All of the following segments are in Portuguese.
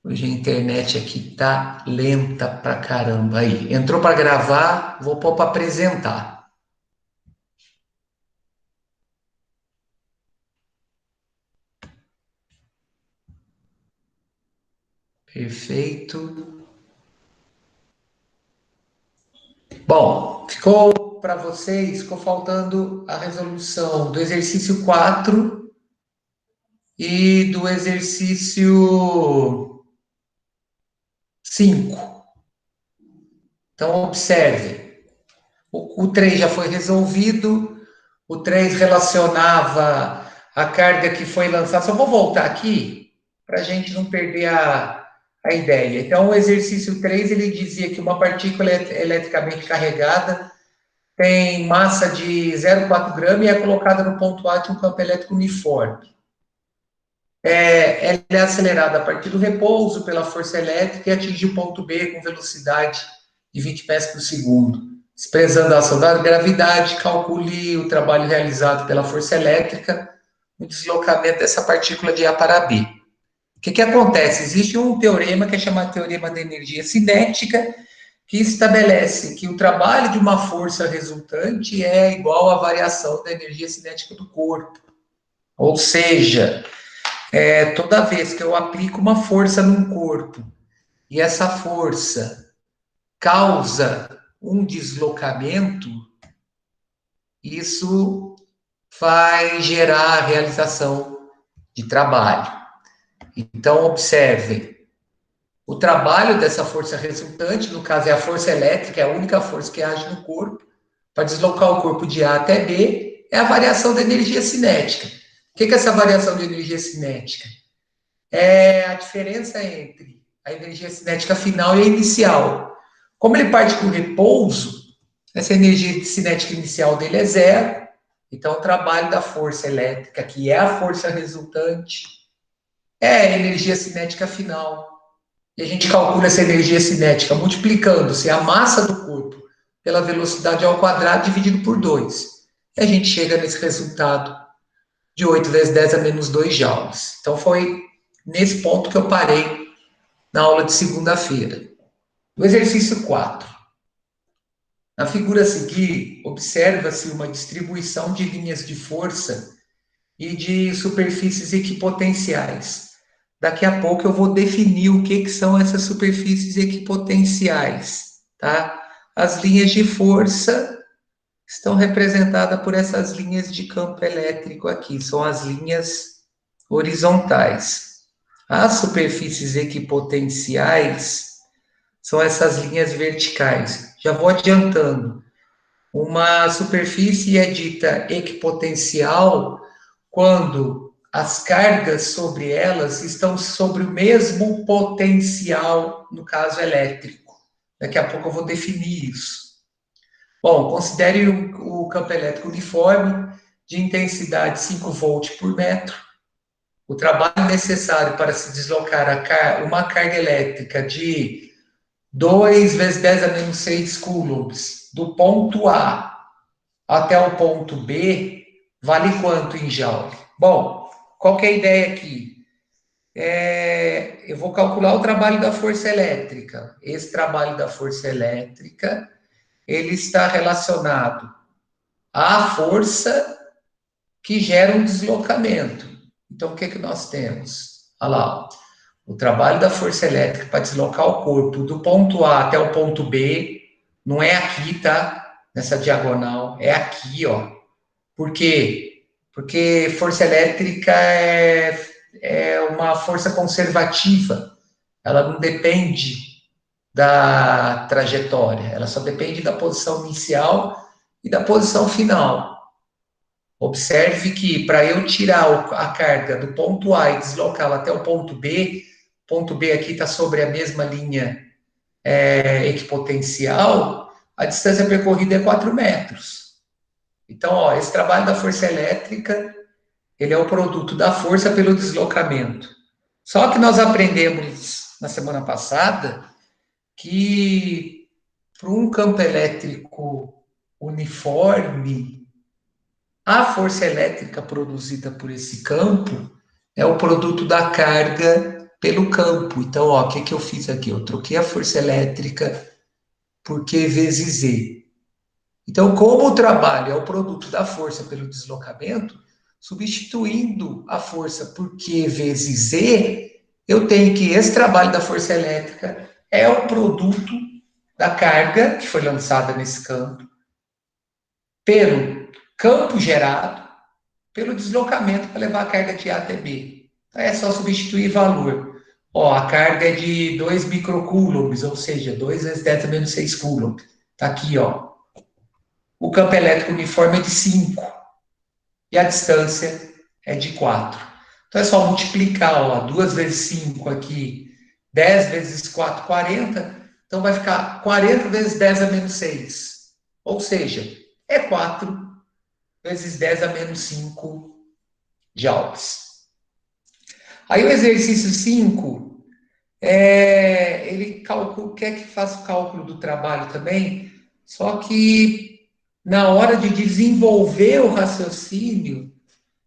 Hoje a internet aqui tá lenta pra caramba. Aí, entrou para gravar, vou pôr para apresentar. Perfeito. Bom, ficou para vocês, ficou faltando a resolução do exercício 4 e do exercício 5. Então, observe. O 3 já foi resolvido, o 3 relacionava a carga que foi lançada. Só vou voltar aqui para a gente não perder a ideia. Então, o exercício 3 ele dizia que uma partícula eletricamente carregada tem massa de 0,4 gramas e é colocada no ponto A de um campo elétrico uniforme. Ela é acelerada a partir do repouso pela força elétrica e atinge o ponto B com velocidade de 20 metros por segundo. Desprezando a ação da gravidade, calcule o trabalho realizado pela força elétrica no deslocamento dessa partícula de A para B. O que acontece? Existe um teorema que é chamado Teorema da Energia Cinética, que estabelece que o trabalho de uma força resultante é igual à variação da energia cinética do corpo. Ou seja, toda vez que eu aplico uma força num corpo e essa força causa um deslocamento, isso vai gerar a realização de trabalho. Então, observem, o trabalho dessa força resultante, no caso é a força elétrica, é a única força que age no corpo, para deslocar o corpo de A até B, é a variação da energia cinética. O que é essa variação de energia cinética? É a diferença entre a energia cinética final e a inicial. Como ele parte do repouso, essa energia cinética inicial dele é zero, então o trabalho da força elétrica, que é a força resultante, é a energia cinética final. E a gente calcula essa energia cinética multiplicando-se a massa do corpo pela velocidade ao quadrado dividido por 2. E a gente chega nesse resultado de 8 vezes 10 a menos 2 joules. Então foi nesse ponto que eu parei na aula de segunda-feira. No exercício 4. Na figura a seguir, observa-se uma distribuição de linhas de força e de superfícies equipotenciais. Daqui a pouco eu vou definir o que são essas superfícies equipotenciais, tá? As linhas de força estão representadas por essas linhas de campo elétrico aqui, são as linhas horizontais. As superfícies equipotenciais são essas linhas verticais. Já vou adiantando. Uma superfície é dita equipotencial quando as cargas sobre elas estão sobre o mesmo potencial, no caso elétrico. Daqui a pouco eu vou definir isso. Bom, considere o campo elétrico uniforme de intensidade 5 volts por metro. O trabalho necessário para se deslocar uma carga elétrica de 2 vezes 10 a menos 6 coulombs do ponto A até o ponto B vale quanto em joule? Bom, qual que é a ideia aqui? Eu vou calcular o trabalho da força elétrica. Esse trabalho da força elétrica, ele está relacionado à força que gera um deslocamento. Então, o que nós temos? Olha lá, ó. O trabalho da força elétrica para deslocar o corpo do ponto A até o ponto B, não é aqui, tá? Nessa diagonal, é aqui, ó. Por quê? Porque força elétrica é uma força conservativa. Ela não depende da trajetória, ela só depende da posição inicial e da posição final. Observe que para eu tirar a carga do ponto A e deslocá-la até o ponto B aqui está sobre a mesma linha equipotencial, a distância percorrida é 4 metros. Então, ó, esse trabalho da força elétrica, ele é o produto da força pelo deslocamento. Só que nós aprendemos na semana passada que para um campo elétrico uniforme, a força elétrica produzida por esse campo é o produto da carga pelo campo. Então, ó, o que eu fiz aqui? Eu troquei a força elétrica por Q vezes Z. Então, como o trabalho é o produto da força pelo deslocamento, substituindo a força por Q vezes Z, eu tenho que esse trabalho da força elétrica é o produto da carga que foi lançada nesse campo, pelo campo gerado, pelo deslocamento para levar a carga de A até B. Então, é só substituir valor. Ó, a carga é de 2 microcoulombs, ou seja, 2 vezes 10 a menos 6 coulomb. Está aqui, ó. O campo elétrico uniforme é de 5 e a distância é de 4. Então é só multiplicar, ó, 2 vezes 5 aqui, 10 vezes 4, 40. Então vai ficar 40 vezes 10 a menos 6. Ou seja, é 4 vezes 10 a menos 5 joules. Aí o exercício 5, ele quer que faça o cálculo do trabalho também, só que na hora de desenvolver o raciocínio,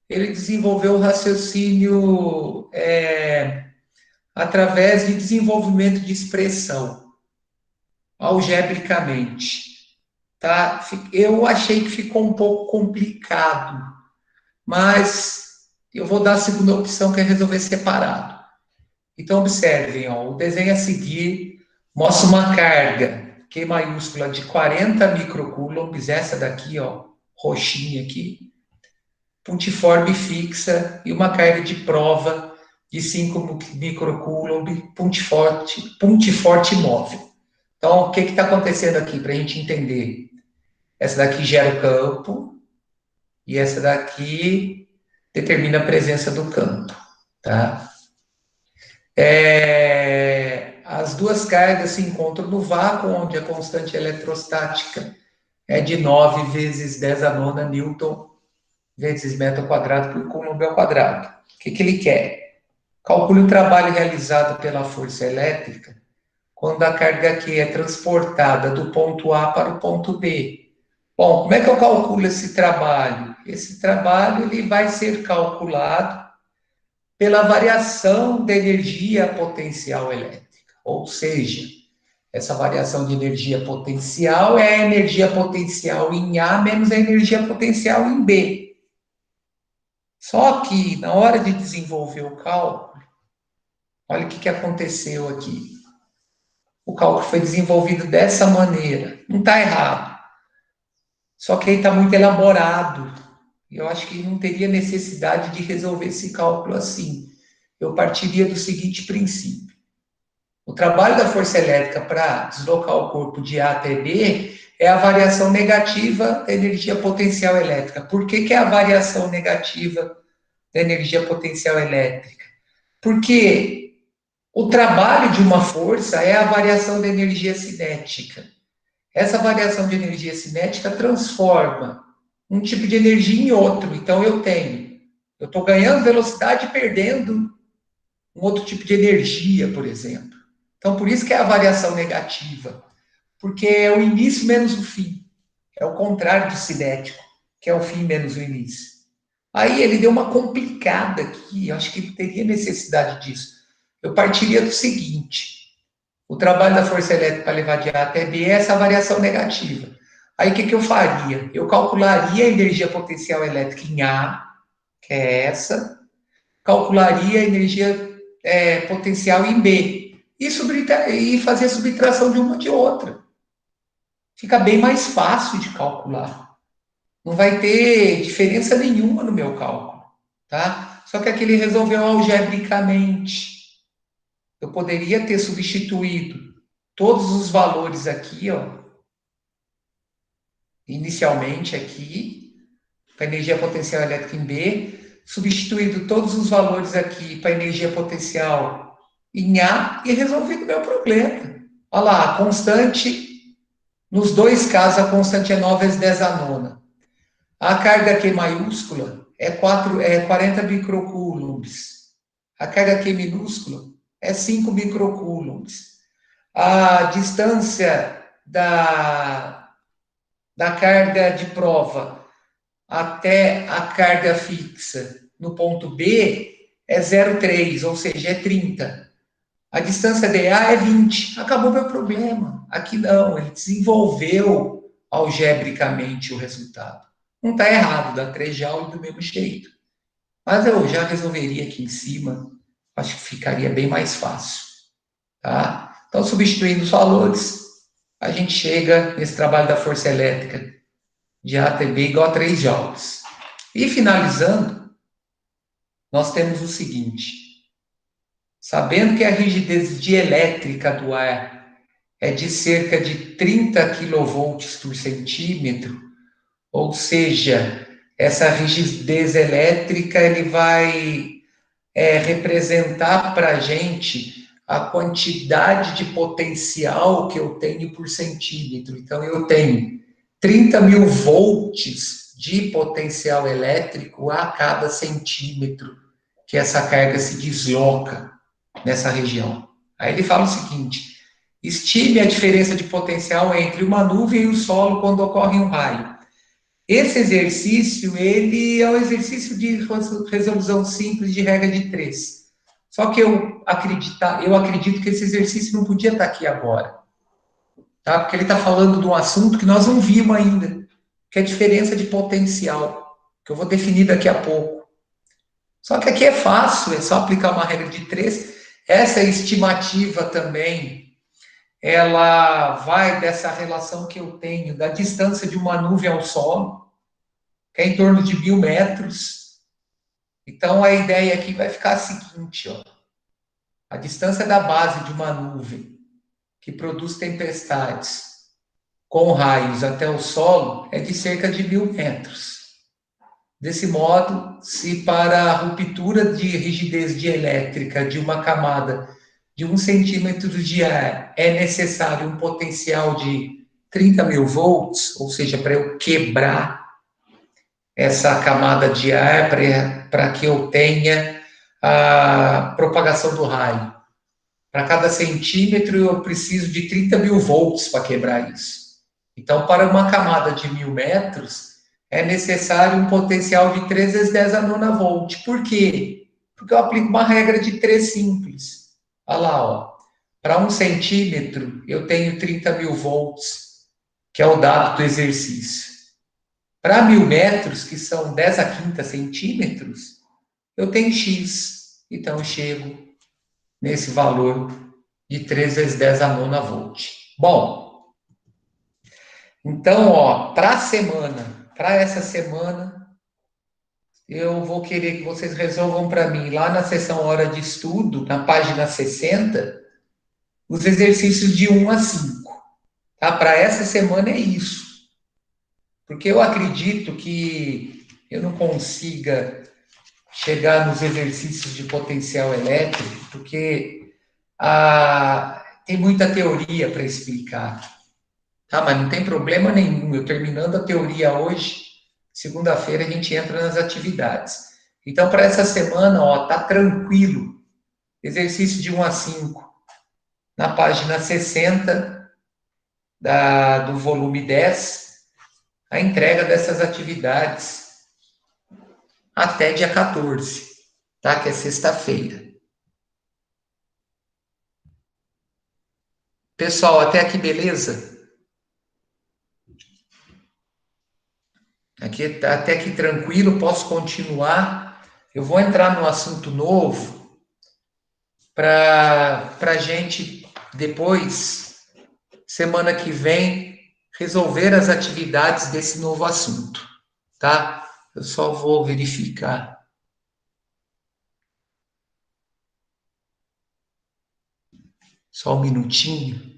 ele desenvolveu o raciocínio através de desenvolvimento de expressão, algebricamente. Tá? Eu achei que ficou um pouco complicado, mas eu vou dar a segunda opção, que é resolver separado. Então, observem, ó, o desenho a seguir mostra uma carga Q maiúscula de 40 microcoulombs, essa daqui, ó, roxinha aqui, pontiforme fixa, e uma carga de prova de 5 microcoulomb, pontiforte móvel. Então, o que está acontecendo aqui para a gente entender? Essa daqui gera o campo, e essa daqui determina a presença do campo, tá? As duas cargas se encontram no vácuo, onde a constante eletrostática é de 9 vezes 10 a nona newton vezes metro quadrado por coulomb ao quadrado. O que ele quer? Calcule o trabalho realizado pela força elétrica quando a carga Q é transportada do ponto A para o ponto B. Bom, como é que eu calculo esse trabalho? Esse trabalho ele vai ser calculado pela variação da energia potencial elétrica. Ou seja, essa variação de energia potencial é a energia potencial em A menos a energia potencial em B. Só que, na hora de desenvolver o cálculo, olha o que aconteceu aqui. O cálculo foi desenvolvido dessa maneira. Não está errado. Só que ele está muito elaborado. E eu acho que não teria necessidade de resolver esse cálculo assim. Eu partiria do seguinte princípio. O trabalho da força elétrica para deslocar o corpo de A até B é a variação negativa da energia potencial elétrica. Por que é a variação negativa da energia potencial elétrica? Porque o trabalho de uma força é a variação da energia cinética. Essa variação de energia cinética transforma um tipo de energia em outro. Então, eu estou ganhando velocidade e perdendo um outro tipo de energia, por exemplo. Então, por isso que é a variação negativa. Porque é o início menos o fim. É o contrário do cinético, que é o fim menos o início. Aí ele deu uma complicada aqui, eu acho que não teria necessidade disso. Eu partiria do seguinte: o trabalho da força elétrica para levar de A até B é essa variação negativa. Aí o que eu faria? Eu calcularia a energia potencial elétrica em A, que é essa, calcularia a energia potencial em B, e fazer a subtração de uma de outra. Fica bem mais fácil de calcular. Não vai ter diferença nenhuma no meu cálculo, tá? Só que aqui ele resolveu algebricamente. Eu poderia ter substituído todos os valores aqui, ó, inicialmente aqui, para energia potencial elétrica em B, substituído todos os valores aqui para energia potencial em A e resolvido o meu problema. Olha lá, a constante, nos dois casos, a constante é 9 vezes 10 a nona. A carga Q maiúscula é 40 microcoulombs. A carga Q minúscula é 5 microcoulombs. A distância da carga de prova até a carga fixa no ponto B é 0,3, ou seja, é 30. A distância DA é 20. Acabou meu problema. Aqui não, ele desenvolveu algebricamente o resultado. Não está errado, dá 3 joules do mesmo jeito. Mas eu já resolveria aqui em cima, acho que ficaria bem mais fácil. Tá? Então, substituindo os valores, a gente chega nesse trabalho da força elétrica de A até B igual a 3 joules. E finalizando, nós temos o seguinte: sabendo que a rigidez dielétrica do ar é de cerca de 30 kV por centímetro, ou seja, essa rigidez elétrica ele vai representar para a gente a quantidade de potencial que eu tenho por centímetro. Então, eu tenho 30.000 volts de potencial elétrico a cada centímetro que essa carga se desloca nessa região. Aí ele fala o seguinte: estime a diferença de potencial entre uma nuvem e o solo quando ocorre um raio. Esse exercício, ele é um exercício de resolução simples de regra de 3. Só que eu acredito que esse exercício não podia estar aqui agora. Tá? Porque ele está falando de um assunto que nós não vimos ainda, que é a diferença de potencial, que eu vou definir daqui a pouco. Só que aqui é fácil, é só aplicar uma regra de 3. Essa estimativa também, ela vai dessa relação que eu tenho da distância de uma nuvem ao solo, que é em torno de 1.000 metros. Então, a ideia aqui vai ficar a seguinte, ó. A distância da base de uma nuvem que produz tempestades com raios até o solo é de cerca de 1.000 metros. Desse modo, se para a ruptura de rigidez dielétrica de uma camada de 1 centímetro de ar é necessário um potencial de 30.000 volts, ou seja, para eu quebrar essa camada de ar para que eu tenha a propagação do raio. Para cada centímetro, eu preciso de 30.000 volts para quebrar isso. Então, para uma camada de 1.000 metros, é necessário um potencial de 3 vezes 10 a nona volt. Por quê? Porque eu aplico uma regra de 3 simples. Olha lá, ó. Para 1 centímetro, eu tenho 30.000 volts, que é o dado do exercício. Para 1.000 metros, que são 10 a quinta centímetros, eu tenho X. Então, eu chego nesse valor de 3 vezes 10 a nona volt. Bom, então, ó, para essa semana, eu vou querer que vocês resolvam para mim, lá na seção Hora de Estudo, na página 60, os exercícios de 1 a 5. Tá? Para essa semana é isso. Porque eu acredito que eu não consiga chegar nos exercícios de potencial elétrico, porque tem muita teoria para explicar. Tá, mas não tem problema nenhum. Eu terminando a teoria hoje, segunda-feira a gente entra nas atividades. Então, para essa semana, ó, tá tranquilo. Exercício de 1 a 5. Na página 60 do volume 10, a entrega dessas atividades até dia 14, tá? Que é sexta-feira. Pessoal, até aqui beleza? Até aqui tranquilo, posso continuar. Eu vou entrar num assunto novo para a gente depois, semana que vem, resolver as atividades desse novo assunto, tá? Eu só vou verificar. Só um minutinho.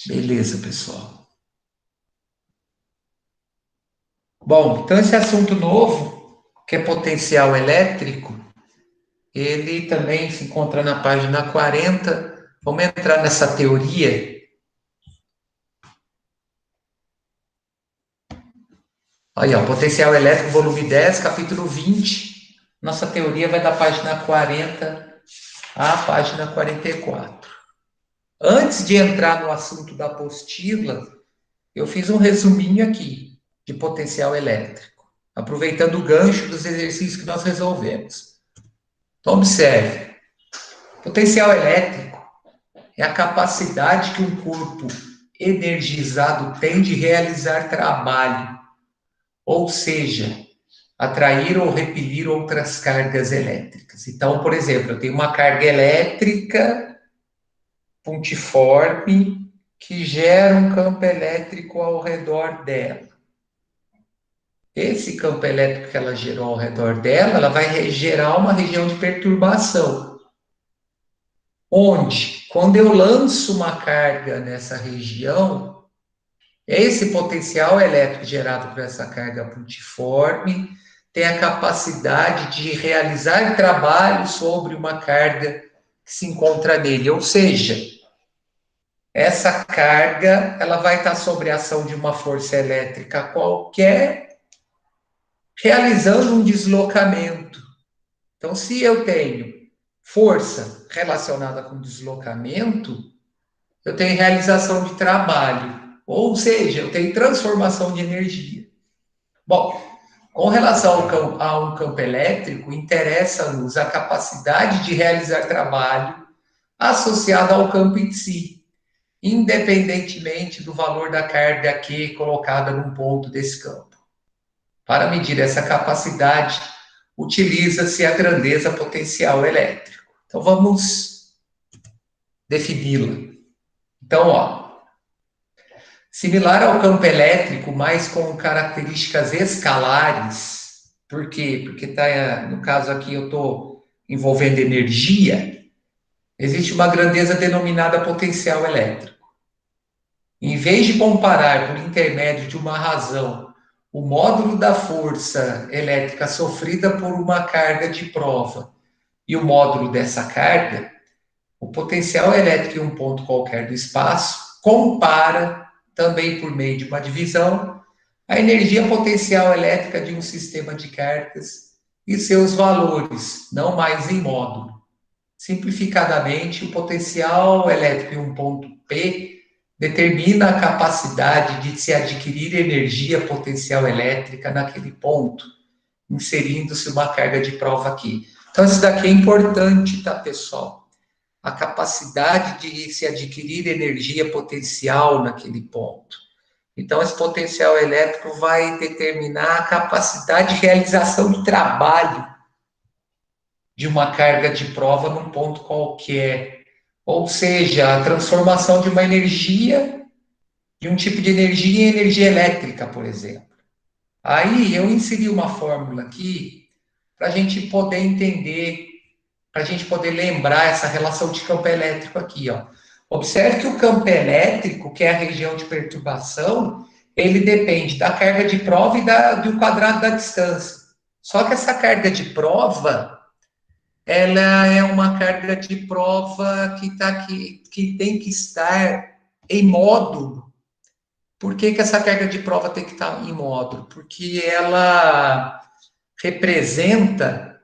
Beleza, pessoal. Bom, então esse assunto novo, que é potencial elétrico, ele também se encontra na página 40. Vamos entrar nessa teoria Aí, ó, potencial elétrico, volume 10, capítulo 20. Nossa teoria vai da página 40 à página 44. Antes de entrar no assunto da apostila, eu fiz um resuminho aqui de potencial elétrico, aproveitando o gancho dos exercícios que nós resolvemos. Então, observe. Potencial elétrico é a capacidade que um corpo energizado tem de realizar trabalho, ou seja, atrair ou repelir outras cargas elétricas. Então, por exemplo, eu tenho uma carga elétrica pontiforme que gera um campo elétrico ao redor dela. Esse campo elétrico que ela gerou ao redor dela, ela vai gerar uma região de perturbação. Onde, quando eu lanço uma carga nessa região, esse potencial elétrico gerado por essa carga pontiforme tem a capacidade de realizar trabalho sobre uma carga que se encontra nele. Ou seja, essa carga ela vai estar sob a ação de uma força elétrica qualquer, realizando um deslocamento. Então, se eu tenho força relacionada com deslocamento, eu tenho realização de trabalho, ou seja, eu tenho transformação de energia. Bom, com relação a um campo elétrico, interessa-nos a capacidade de realizar trabalho associada ao campo em si, independentemente do valor da carga Q colocada num ponto desse campo. Para medir essa capacidade, utiliza-se a grandeza potencial elétrico. Então, vamos defini-la. Então, ó, similar ao campo elétrico, mas com características escalares. Por quê? Porque no caso aqui eu estou envolvendo energia, existe uma grandeza denominada potencial elétrico. Em vez de comparar por intermédio de uma razão o módulo da força elétrica sofrida por uma carga de prova e o módulo dessa carga, o potencial elétrico em um ponto qualquer do espaço compara, também por meio de uma divisão, a energia potencial elétrica de um sistema de cargas e seus valores, não mais em módulo. Simplificadamente, o potencial elétrico em um ponto P determina a capacidade de se adquirir energia potencial elétrica naquele ponto, inserindo-se uma carga de prova aqui. Então, isso daqui é importante, tá, pessoal? A capacidade de se adquirir energia potencial naquele ponto. Então, esse potencial elétrico vai determinar a capacidade de realização de trabalho de uma carga de prova num ponto qualquer. Ou seja, a transformação de uma energia, de um tipo de energia em energia elétrica, por exemplo. Aí, eu inseri uma fórmula aqui para a gente poder entender, para a gente poder lembrar essa relação de campo elétrico aqui, ó. Observe que o campo elétrico, que é a região de perturbação, ele depende da carga de prova e do quadrado da distância. Só que essa carga de prova, ela é uma carga de prova que tem que estar em módulo. Por que essa carga de prova tem que estar em módulo? Porque ela representa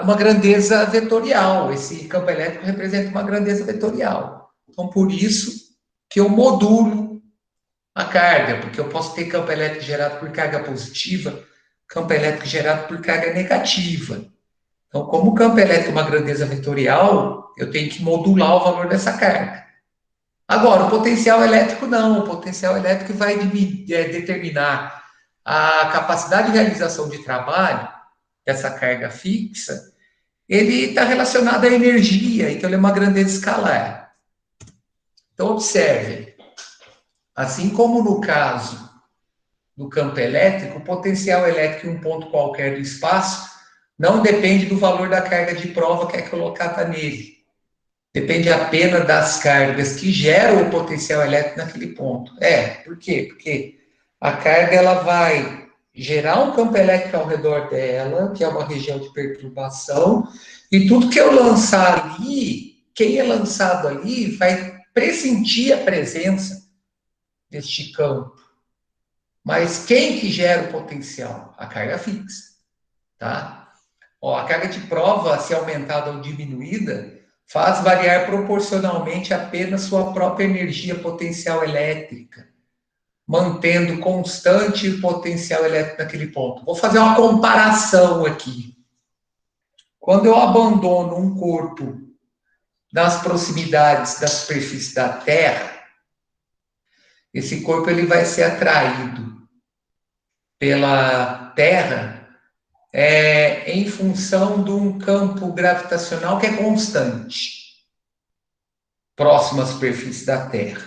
uma grandeza vetorial. Esse campo elétrico representa uma grandeza vetorial. Então, por isso que eu modulo a carga, porque eu posso ter campo elétrico gerado por carga positiva, campo elétrico gerado por carga negativa. Então, como o campo elétrico é uma grandeza vetorial, eu tenho que modular o valor dessa carga. Agora, o potencial elétrico não. O potencial elétrico vai determinar a capacidade de realização de trabalho dessa carga fixa, ele está relacionado à energia, então ele é uma grandeza escalar. Então, observe, assim como no caso do campo elétrico, o potencial elétrico em um ponto qualquer do espaço não depende do valor da carga de prova que é colocada nele. Depende apenas das cargas que geram o potencial elétrico naquele ponto. Por quê? Porque a carga ela vai gerar um campo elétrico ao redor dela, que é uma região de perturbação, e tudo que eu lançar ali, quem é lançado ali vai pressentir a presença deste campo. Mas quem que gera o potencial? A carga fixa, tá? Ó, a carga de prova, se aumentada ou diminuída, faz variar proporcionalmente apenas sua própria energia potencial elétrica, mantendo constante o potencial elétrico naquele ponto. Vou fazer uma comparação aqui. Quando eu abandono um corpo nas proximidades da superfície da Terra, esse corpo ele vai ser atraído pela Terra em função de um campo gravitacional que é constante, próximo à superfície da Terra.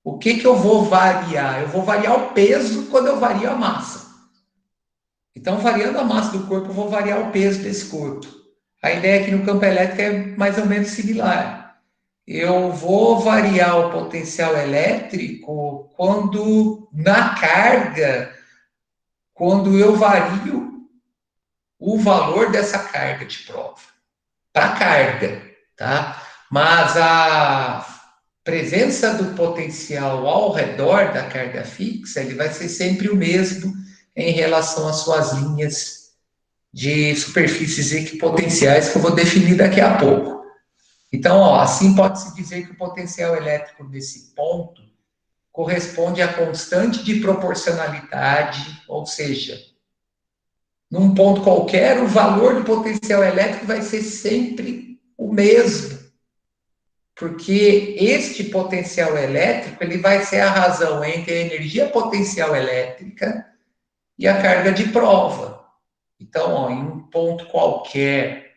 O que eu vou variar? Eu vou variar o peso quando eu vario a massa. Então, variando a massa do corpo, eu vou variar o peso desse corpo. A ideia aqui no campo elétrico é mais ou menos similar. Eu vou variar o potencial elétrico quando, na carga, quando eu vario o valor dessa carga de prova. Para carga, tá? Mas a presença do potencial ao redor da carga fixa, ele vai ser sempre o mesmo em relação às suas linhas de superfícies equipotenciais que eu vou definir daqui a pouco. Então, ó, assim pode-se dizer que o potencial elétrico desse ponto corresponde à constante de proporcionalidade, ou seja, num ponto qualquer, o valor do potencial elétrico vai ser sempre o mesmo, porque este potencial elétrico ele vai ser a razão entre a energia potencial elétrica e a carga de prova. Então, ó, em um ponto qualquer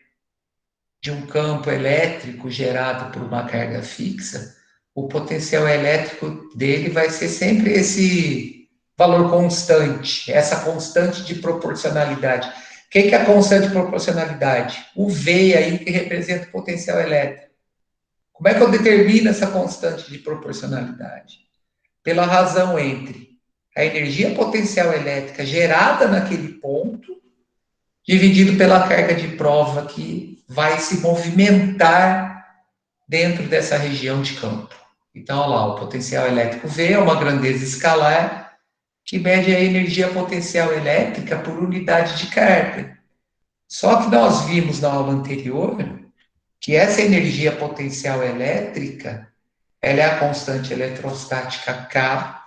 de um campo elétrico gerado por uma carga fixa, o potencial elétrico dele vai ser sempre esse valor constante, essa constante de proporcionalidade. O que é a constante de proporcionalidade? O V aí que representa o potencial elétrico. Como é que eu determino essa constante de proporcionalidade? Pela razão entre a energia potencial elétrica gerada naquele ponto, dividido pela carga de prova que vai se movimentar dentro dessa região de campo. Então, olha lá, o potencial elétrico V é uma grandeza escalar que mede a energia potencial elétrica por unidade de carga. Só que nós vimos na aula anterior que essa energia potencial elétrica, ela é a constante eletrostática K,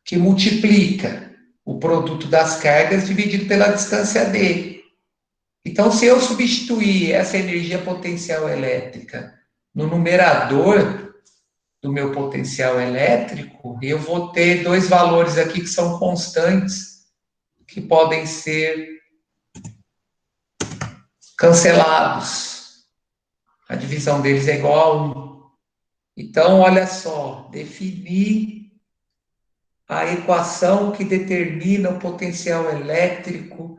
que multiplica o produto das cargas dividido pela distância D. Então, se eu substituir essa energia potencial elétrica no numerador do meu potencial elétrico, eu vou ter dois valores aqui que são constantes, que podem ser cancelados. A divisão deles é igual a 1. Então, olha só, definir a equação que determina o potencial elétrico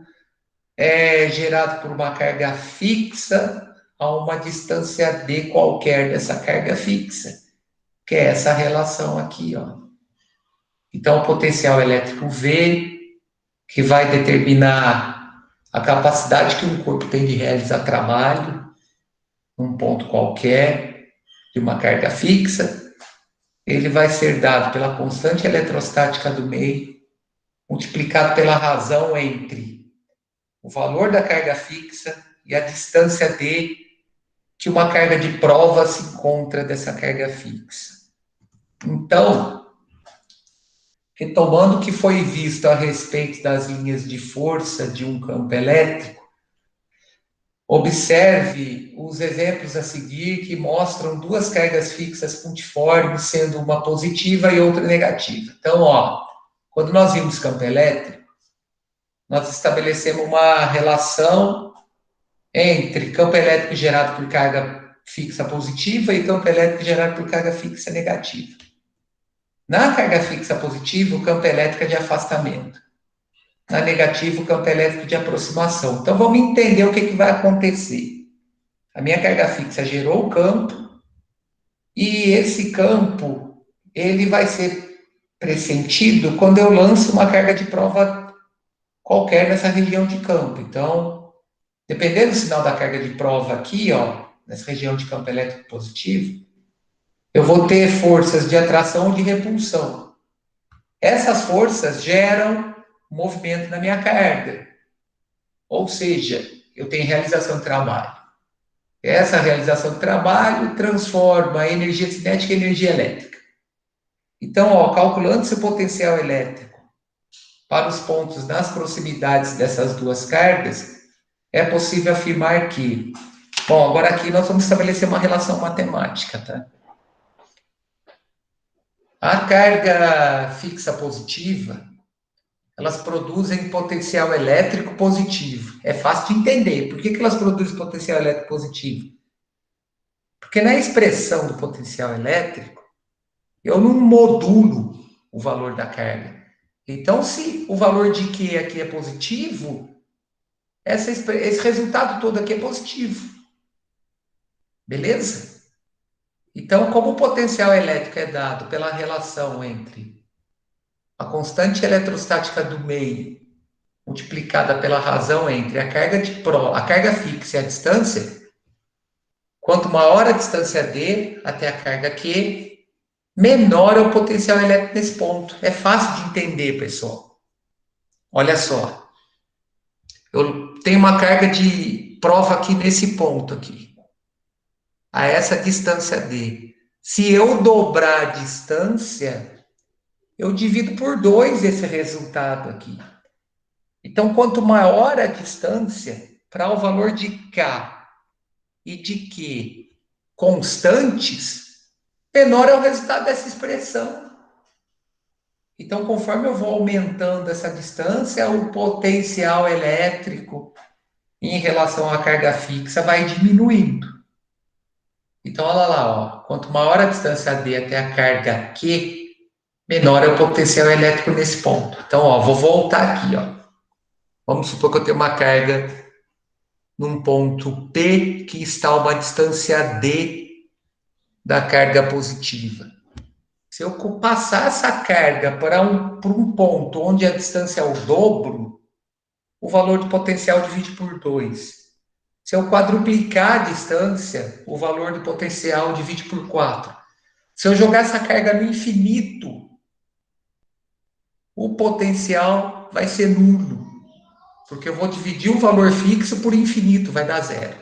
gerado por uma carga fixa a uma distância d qualquer dessa carga fixa, que é essa relação aqui, ó. Então, o potencial elétrico V, que vai determinar a capacidade que um corpo tem de realizar trabalho num ponto qualquer de uma carga fixa, ele vai ser dado pela constante eletrostática do meio, multiplicado pela razão entre o valor da carga fixa e a distância d que uma carga de prova se encontra dessa carga fixa. Então, retomando o que foi visto a respeito das linhas de força de um campo elétrico, observe os exemplos a seguir que mostram duas cargas fixas pontiformes, sendo uma positiva e outra negativa. Então, ó, quando nós vimos campo elétrico, nós estabelecemos uma relação entre campo elétrico gerado por carga fixa positiva e campo elétrico gerado por carga fixa negativa. Na carga fixa positiva, o campo elétrico é de afastamento. Na negativa, o campo elétrico de aproximação. Então, vamos entender o que vai acontecer. A minha carga fixa gerou o campo e esse campo ele vai ser pressentido quando eu lanço uma carga de prova qualquer nessa região de campo. Então, dependendo do sinal da carga de prova aqui, ó, nessa região de campo elétrico positivo, eu vou ter forças de atração ou de repulsão. Essas forças geram movimento na minha carga. Ou seja, eu tenho realização de trabalho. Essa realização de trabalho transforma a energia cinética em energia elétrica. Então, ó, calculando seu potencial elétrico para os pontos nas proximidades dessas duas cargas, é possível afirmar que... Bom, agora aqui nós vamos estabelecer uma relação matemática, tá? A carga fixa positiva, elas produzem potencial elétrico positivo. É fácil de entender. Por que elas produzem potencial elétrico positivo? Porque na expressão do potencial elétrico, eu não modulo o valor da carga. Então, se o valor de Q aqui é positivo, esse resultado todo aqui é positivo. Beleza? Então, como o potencial elétrico é dado pela relação entre a constante eletrostática do meio multiplicada pela razão entre a carga fixa e a distância, quanto maior a distância D até a carga Q, menor é o potencial elétrico nesse ponto. É fácil de entender, pessoal. Olha só. Eu tenho uma carga de prova aqui nesse ponto aqui. A essa distância D. Se eu dobrar a distância, eu divido por 2 esse resultado aqui. Então, quanto maior a distância, para o valor de K e de Q constantes, menor é o resultado dessa expressão. Então, conforme eu vou aumentando essa distância, o potencial elétrico em relação à carga fixa vai diminuindo. Então, olha lá, ó, quanto maior a distância D até a carga Q, menor é o potencial elétrico nesse ponto. Então, ó, vou voltar aqui, ó. Vamos supor que eu tenho uma carga num ponto P que está a uma distância D da carga positiva. Se eu passar essa carga para um ponto onde a distância é o dobro, o valor do potencial divide por 2. Se eu quadruplicar a distância, o valor do potencial divide por 4. Se eu jogar essa carga no infinito, o potencial vai ser nulo, porque eu vou dividir um valor fixo por infinito, vai dar zero.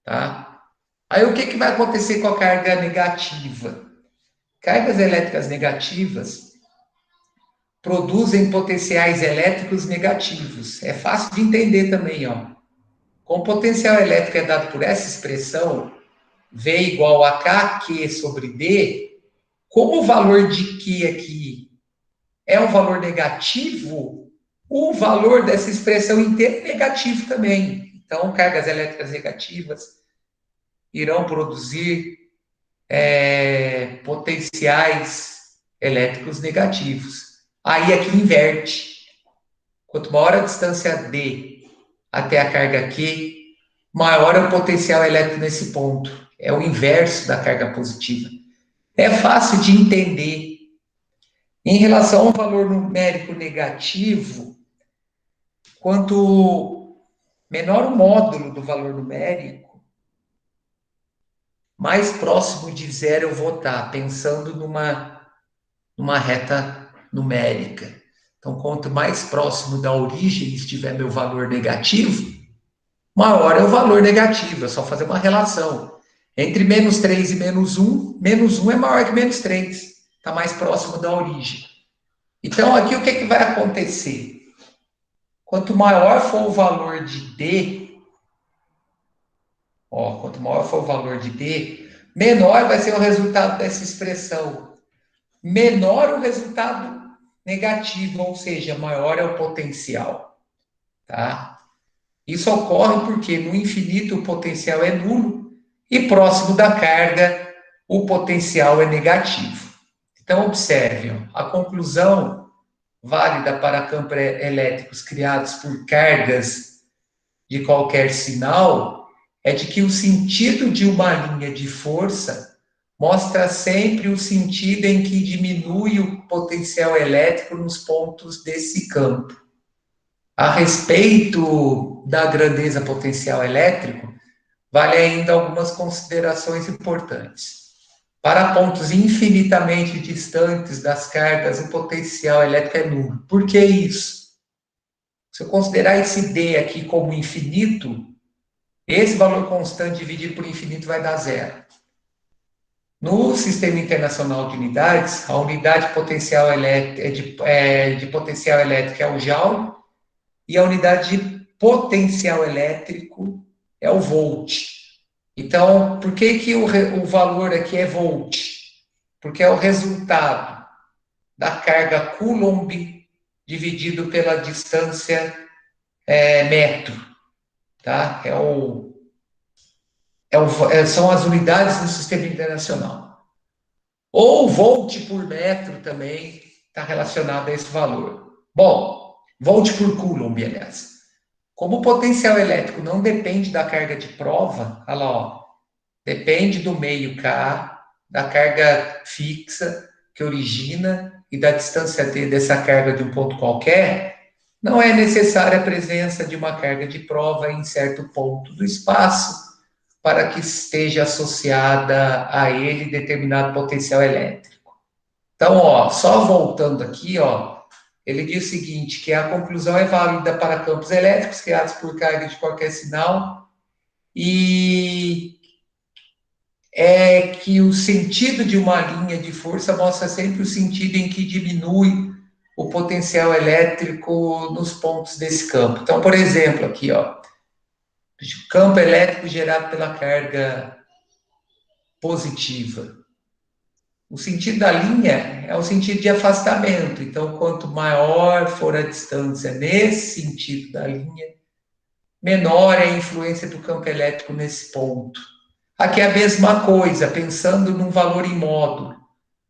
Tá? Aí o que vai acontecer com a carga negativa? Cargas elétricas negativas produzem potenciais elétricos negativos. É fácil de entender também, ó. Como o potencial elétrico é dado por essa expressão, V igual a KQ sobre D, como o valor de Q aqui é um valor negativo, o valor dessa expressão inteira é negativo também. Então, cargas elétricas negativas irão produzir potenciais elétricos negativos. Aí aqui inverte. Quanto maior a distância D até a carga Q, maior é o potencial elétrico nesse ponto. É o inverso da carga positiva. É fácil de entender. Em relação ao valor numérico negativo, quanto menor o módulo do valor numérico, mais próximo de zero eu vou estar, pensando numa reta numérica. Então, quanto mais próximo da origem estiver meu valor negativo, maior é o valor negativo. É só fazer uma relação. Entre menos 3 e menos 1 é maior que menos 3. Está mais próximo da origem. Então, aqui o que vai acontecer? Quanto maior for o valor de D, ó, quanto maior for o valor de D, menor vai ser o resultado dessa expressão. Menor o resultado negativo, ou seja, maior é o potencial. Tá? Isso ocorre porque no infinito o potencial é nulo e próximo da carga o potencial é negativo. Então, observe, ó, a conclusão válida para campos elétricos criados por cargas de qualquer sinal é de que o sentido de uma linha de força mostra sempre o sentido em que diminui o potencial elétrico nos pontos desse campo. A respeito da grandeza potencial elétrico, vale ainda algumas considerações importantes. Para pontos infinitamente distantes das cargas, o potencial elétrico é nulo. Por que isso? Se eu considerar esse D aqui como infinito, esse valor constante dividido por infinito vai dar zero. No Sistema Internacional de Unidades, a unidade potencial de potencial elétrico é o Joule e a unidade de potencial elétrico é o Volt. Então, por que o valor aqui é Volt? Porque é o resultado da carga Coulomb dividido pela distância metro. Tá? São as unidades do Sistema Internacional. Ou volt por metro também está relacionado a esse valor. Bom, volt por Coulomb, aliás. Como o potencial elétrico não depende da carga de prova, olha lá, ó, depende do meio K, da carga fixa que origina e da distância d dessa carga de um ponto qualquer, não é necessária a presença de uma carga de prova em certo ponto do espaço para que esteja associada a ele determinado potencial elétrico. Então, ó, só voltando aqui, ó, ele diz o seguinte, que a conclusão é válida para campos elétricos criados por carga de qualquer sinal e é que o sentido de uma linha de força mostra sempre o sentido em que diminui o potencial elétrico nos pontos desse campo. Então, por exemplo, aqui, ó, campo elétrico gerado pela carga positiva. O sentido da linha é o sentido de afastamento. Então, quanto maior for a distância nesse sentido da linha, menor é a influência do campo elétrico nesse ponto. Aqui é a mesma coisa, pensando num valor em módulo. O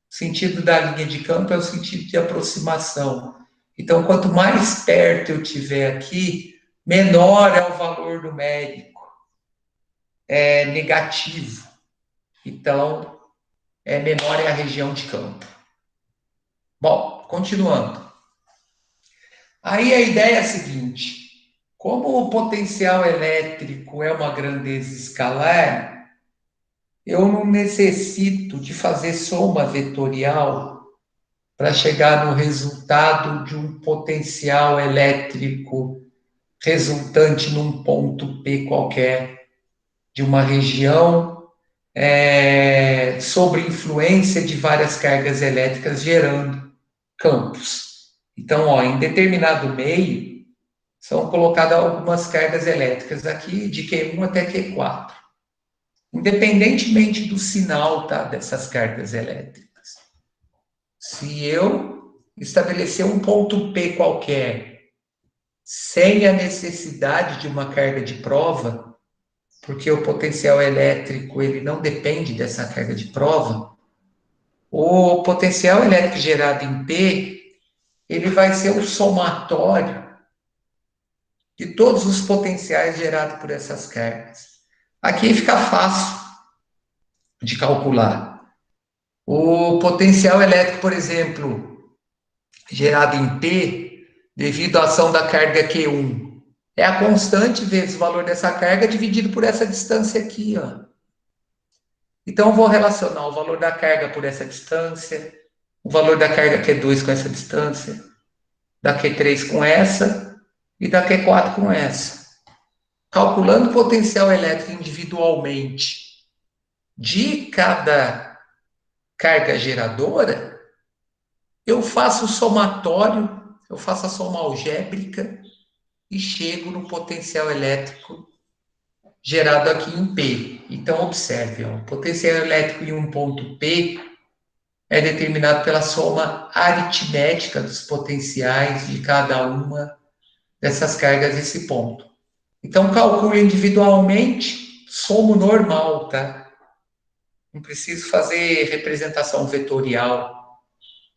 sentido da linha de campo é o sentido de aproximação. Então, quanto mais perto eu tiver aqui, menor é o valor numérico, é negativo. Então, menor é a região de campo. Bom, continuando. Aí a ideia é a seguinte: como o potencial elétrico é uma grandeza escalar, eu não necessito de fazer soma vetorial para chegar no resultado de um potencial elétrico resultante num ponto P qualquer de uma região sobre influência de várias cargas elétricas gerando campos. Então, ó, em determinado meio, são colocadas algumas cargas elétricas aqui, de Q1 até Q4. Independentemente do sinal, tá, dessas cargas elétricas. Se eu estabelecer um ponto P qualquer, sem a necessidade de uma carga de prova, porque o potencial elétrico ele não depende dessa carga de prova, o potencial elétrico gerado em P, ele vai ser o somatório de todos os potenciais gerados por essas cargas. Aqui fica fácil de calcular. O potencial elétrico, por exemplo, gerado em P, devido à ação da carga Q1, é a constante vezes o valor dessa carga dividido por essa distância aqui, ó. Então, eu vou relacionar o valor da carga por essa distância, o valor da carga Q2 com essa distância, da Q3 com essa e da Q4 com essa. Calculando o potencial elétrico individualmente de cada carga geradora, eu faço o somatório, eu faço a soma algébrica e chego no potencial elétrico gerado aqui em P. Então, observe, ó, o potencial elétrico em um ponto P é determinado pela soma aritmética dos potenciais de cada uma dessas cargas desse ponto. Então, calculo individualmente, somo normal, tá? Não preciso fazer representação vetorial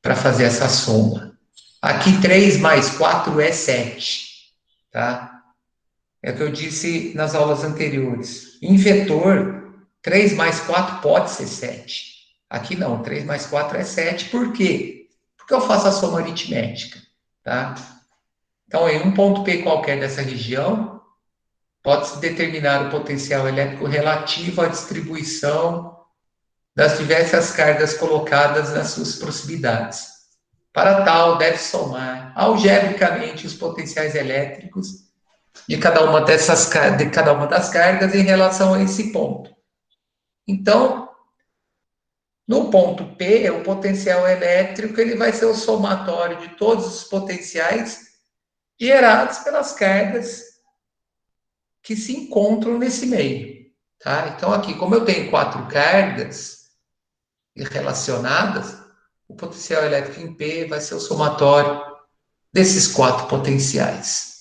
para fazer essa soma. Aqui 3 mais 4 é 7, tá? É o que eu disse nas aulas anteriores. Em vetor, 3 mais 4 pode ser 7. Aqui não, 3 mais 4 é 7. Por quê? Porque eu faço a soma aritmética, tá? Então, em um ponto P qualquer dessa região, pode-se determinar o potencial elétrico relativo à distribuição das diversas cargas colocadas nas suas proximidades. Para tal, deve somar algebricamente os potenciais elétricos de cada uma das cargas em relação a esse ponto. Então, no ponto P, o potencial elétrico ele vai ser o somatório de todos os potenciais gerados pelas cargas que se encontram nesse meio. Tá? Então, aqui, como eu tenho 4 cargas relacionadas, o potencial elétrico em P vai ser o somatório desses 4 potenciais.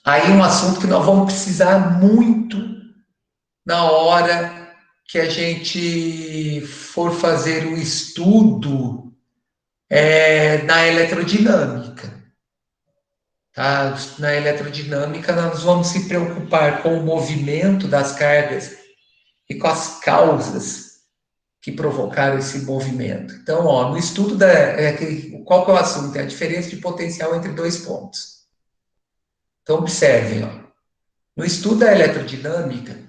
Aí um assunto que nós vamos precisar muito na hora que a gente for fazer o estudo na eletrodinâmica. Tá? Na eletrodinâmica, nós vamos se preocupar com o movimento das cargas e com as causas que provocaram esse movimento. Então, ó, no estudo qual que é o assunto? É a diferença de potencial entre 2 pontos. Então, observem, ó, no estudo da eletrodinâmica,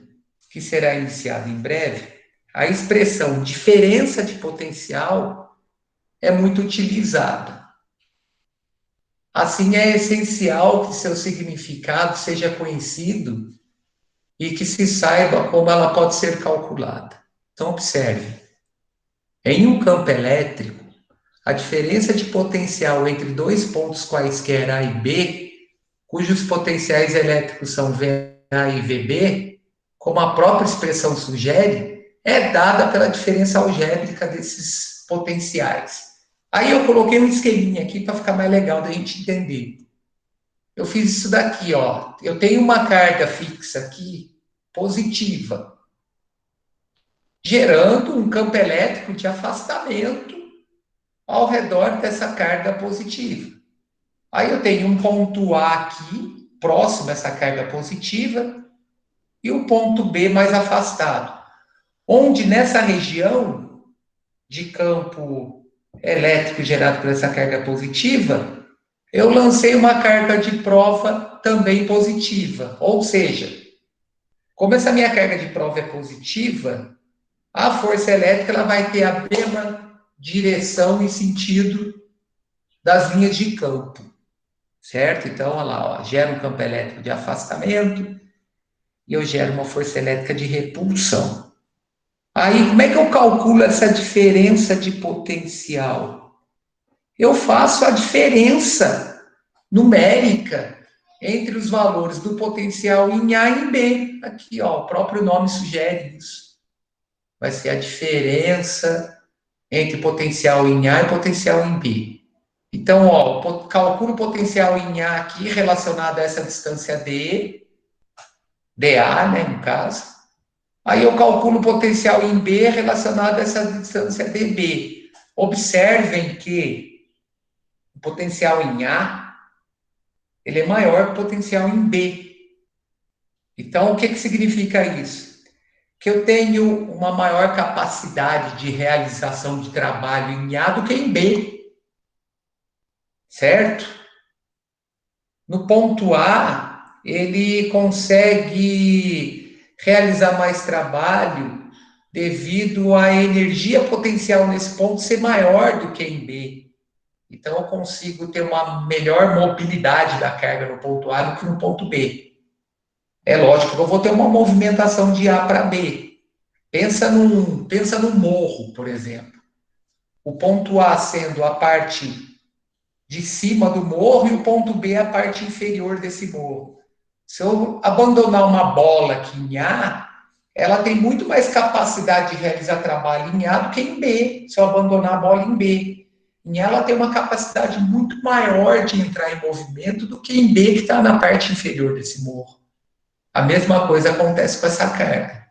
que será iniciado em breve, a expressão diferença de potencial é muito utilizada. Assim, é essencial que seu significado seja conhecido e que se saiba como ela pode ser calculada. Então, observe. Em um campo elétrico, a diferença de potencial entre 2 pontos quaisquer A e B, cujos potenciais elétricos são VA e VB, como a própria expressão sugere, é dada pela diferença algébrica desses potenciais. Aí eu coloquei um esqueminha aqui para ficar mais legal da gente entender. Eu fiz isso daqui, ó. Eu tenho uma carga fixa aqui, positiva, gerando um campo elétrico de afastamento ao redor dessa carga positiva. Aí eu tenho um ponto A aqui, próximo a essa carga positiva, e o ponto B mais afastado, onde nessa região de campo elétrico gerado por essa carga positiva, eu lancei uma carga de prova também positiva. Ou seja, como essa minha carga de prova é positiva, a força elétrica ela vai ter a mesma direção e sentido das linhas de campo. Certo? Então, olha lá, ó, gera um campo elétrico de afastamento e eu gero uma força elétrica de repulsão. Aí, como é que eu calculo essa diferença de potencial? Eu faço a diferença numérica entre os valores do potencial em A e em B. Aqui, ó, o próprio nome sugere isso. Vai ser a diferença entre potencial em A e potencial em B. Então, ó, calculo o potencial em A aqui relacionado a essa distância dA, né, no caso. Aí eu calculo o potencial em B relacionado a essa distância dB. Observem que o potencial em A ele é maior que o potencial em B. Então, o que significa isso? Que eu tenho uma maior capacidade de realização de trabalho em A do que em B. Certo? No ponto A, ele consegue realizar mais trabalho devido à energia potencial nesse ponto ser maior do que em B. Então, eu consigo ter uma melhor mobilidade da carga no ponto A do que no ponto B. É lógico que eu vou ter uma movimentação de A para B. Pensa num morro, por exemplo. O ponto A sendo a parte de cima do morro e o ponto B é a parte inferior desse morro. Se eu abandonar uma bola aqui em A, ela tem muito mais capacidade de realizar trabalho em A do que em B, se eu abandonar a bola em B. Em A, ela tem uma capacidade muito maior de entrar em movimento do que em B, que está na parte inferior desse morro. A mesma coisa acontece com essa carga.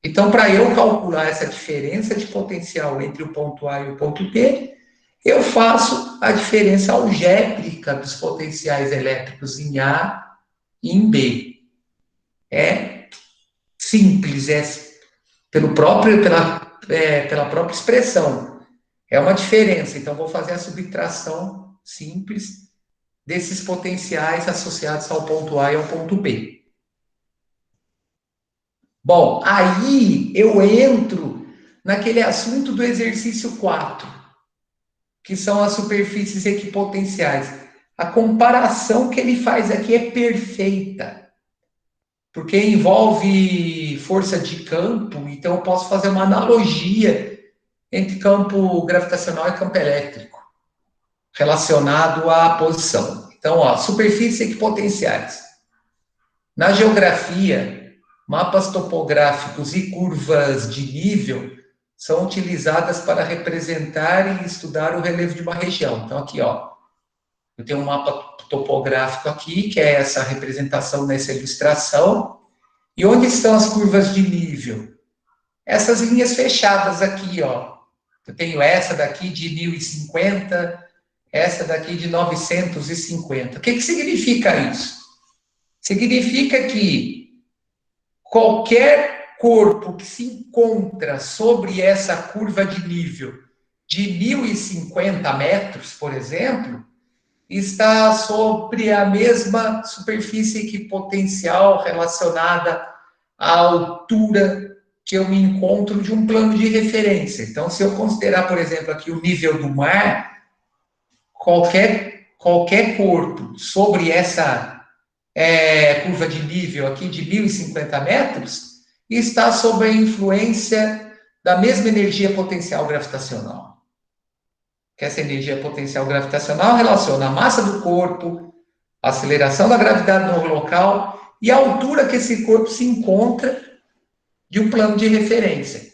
Então, para eu calcular essa diferença de potencial entre o ponto A e o ponto B, eu faço a diferença algébrica dos potenciais elétricos em A e em B. É simples, pela própria expressão. É uma diferença. Então, vou fazer a subtração simples desses potenciais associados ao ponto A e ao ponto B. Bom, aí eu entro naquele assunto do exercício 4, que são as superfícies equipotenciais. A comparação que ele faz aqui é perfeita, porque envolve força de campo, então eu posso fazer uma analogia entre campo gravitacional e campo elétrico, relacionado à posição. Então, ó, superfícies equipotenciais. Na geografia, mapas topográficos e curvas de nível são utilizadas para representar e estudar o relevo de uma região. Então, aqui, ó, eu tenho um mapa topográfico aqui, que é essa representação nessa ilustração. E onde estão as curvas de nível? Essas linhas fechadas aqui, ó. Eu tenho essa daqui de 1050, essa daqui de 950. O que significa isso? Significa que qualquer corpo que se encontra sobre essa curva de nível de 1050 metros, por exemplo, está sobre a mesma superfície equipotencial relacionada à altura que eu me encontro de um plano de referência. Então, se eu considerar, por exemplo, aqui o nível do mar, qualquer corpo sobre essa curva de nível aqui de 1050 metros está sob a influência da mesma energia potencial gravitacional. Que essa energia potencial gravitacional relaciona a massa do corpo, a aceleração da gravidade no local e a altura que esse corpo se encontra de um plano de referência.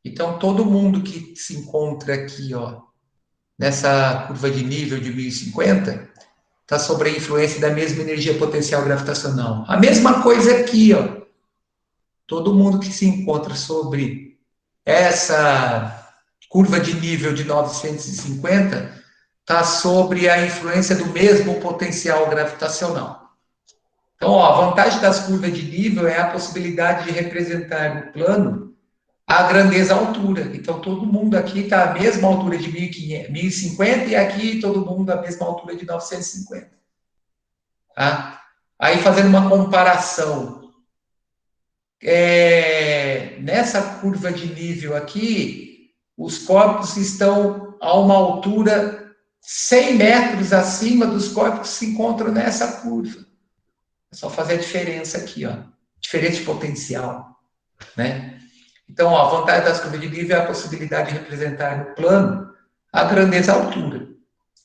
Então, todo mundo que se encontra aqui, ó, nessa curva de nível de 1050, está sob a influência da mesma energia potencial gravitacional. A mesma coisa aqui, ó. Todo mundo que se encontra sobre essa curva de nível de 950 está sobre a influência do mesmo potencial gravitacional. Então, ó, a vantagem das curvas de nível é a possibilidade de representar no plano a grandeza a altura. Então, todo mundo aqui está à mesma altura de 1050 e aqui todo mundo à mesma altura de 950. Tá? Aí, fazendo uma comparação, nessa curva de nível aqui, os corpos estão a uma altura 100 metros acima dos corpos que se encontram nessa curva. É só fazer a diferença aqui, ó. Diferença de potencial, né? Então, ó, a vantagem das curvas de nível é a possibilidade de representar no plano a grandeza a altura.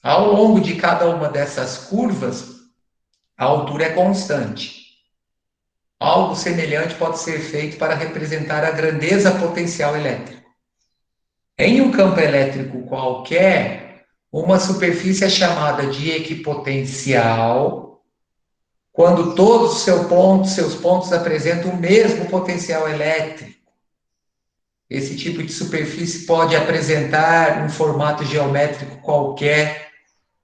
Ao longo de cada uma dessas curvas, a altura é constante. Algo semelhante pode ser feito para representar a grandeza potencial elétrica. Em um campo elétrico qualquer, uma superfície é chamada de equipotencial quando todos os seus pontos apresentam o mesmo potencial elétrico. Esse tipo de superfície pode apresentar um formato geométrico qualquer,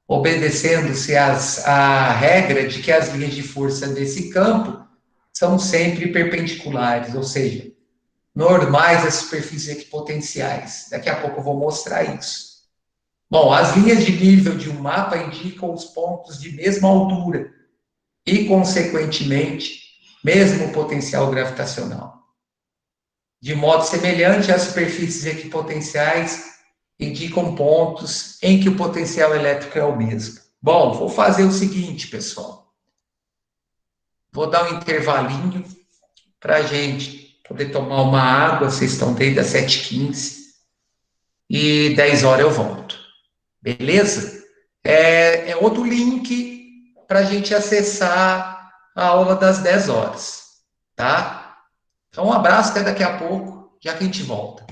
obedecendo-se à regra de que as linhas de força desse campo são sempre perpendiculares, ou seja, normais às superfícies equipotenciais. Daqui a pouco eu vou mostrar isso. Bom, as linhas de nível de um mapa indicam os pontos de mesma altura e, consequentemente, mesmo potencial gravitacional. De modo semelhante, as superfícies equipotenciais indicam pontos em que o potencial elétrico é o mesmo. Bom, vou fazer o seguinte, pessoal. Vou dar um intervalinho para a gente poder tomar uma água. Vocês estão desde as 7h15 e 10 horas eu volto. Beleza? É outro link para a gente acessar a aula das 10 horas. Tá? Então, um abraço, até daqui a pouco, já que a gente volta.